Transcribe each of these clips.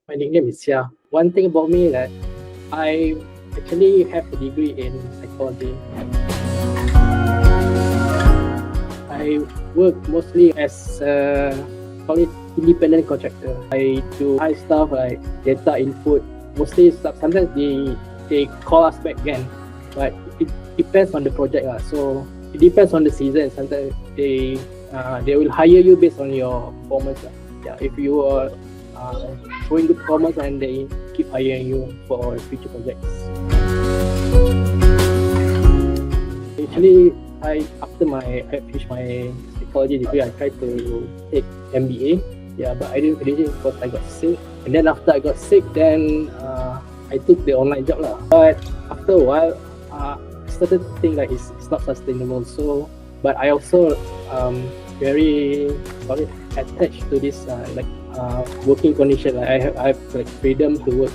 My nickname is Sia. One thing about me that I actually have a degree in psychology. I work mostly as a independent contractor. I do high stuff like data input. Mostly sometimes they call us back again, but it depends on the project. So it depends on the season. Sometimes they will hire you based on your performance. Yeah, if you are showing good performance, and they keep hiring you for future projects. Actually, after I finished my psychology degree, I tried to take MBA. Yeah, but I didn't finish it because I got sick. And then after I got sick, then I took the online job lah. But after a while, I started to think like it's not sustainable. So, but I also very attached to this working condition. I have like freedom to work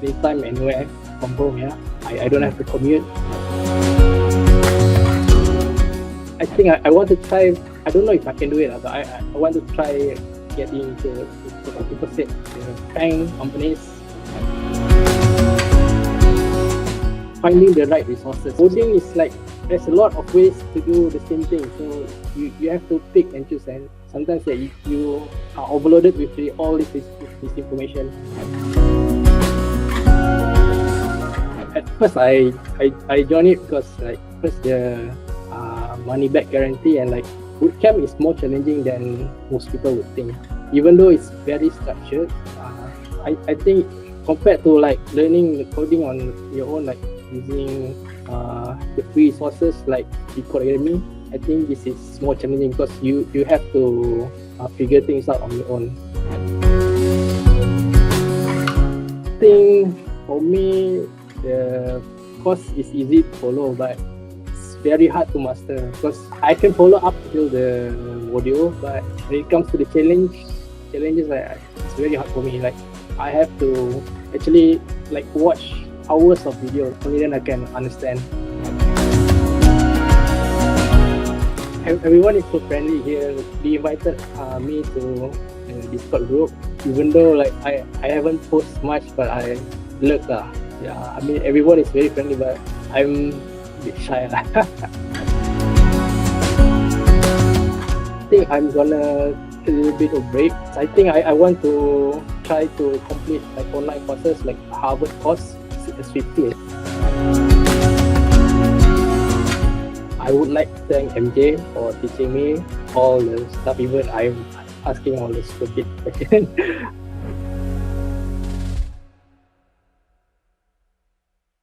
anytime, anywhere from home. Yeah, I don't have to commute. I think I want to try. I don't know if I can do it, but I want to try getting into people said bank companies. Finding the right resources. Coding is like there's a lot of ways to do the same thing. So you have to pick and choose, and sometimes you are overloaded with all this information. At first I joined it because like first the money back guarantee, and like bootcamp is more challenging than most people would think. Even though it's very structured, I think compared to like learning coding on your own, like using the free resources like the Codecademy, I think this is more challenging because you have to figure things out on your own. I think for me, the course is easy to follow, but it's very hard to master because I can follow up till the module, but when it comes to the challenges, it's very hard for me. Like I have to actually like watch hours of video, only then I can understand. Everyone is so friendly here. They invited me to the Discord group, even though like I haven't posted much, but I look yeah, I mean everyone is very friendly, but I'm a bit shy. I think I'm gonna take a little bit of break. I think I want to try to complete like online courses like Harvard course, SVT. I would like to thank MJ for teaching me all the stuff, even I'm asking all the stupid questions.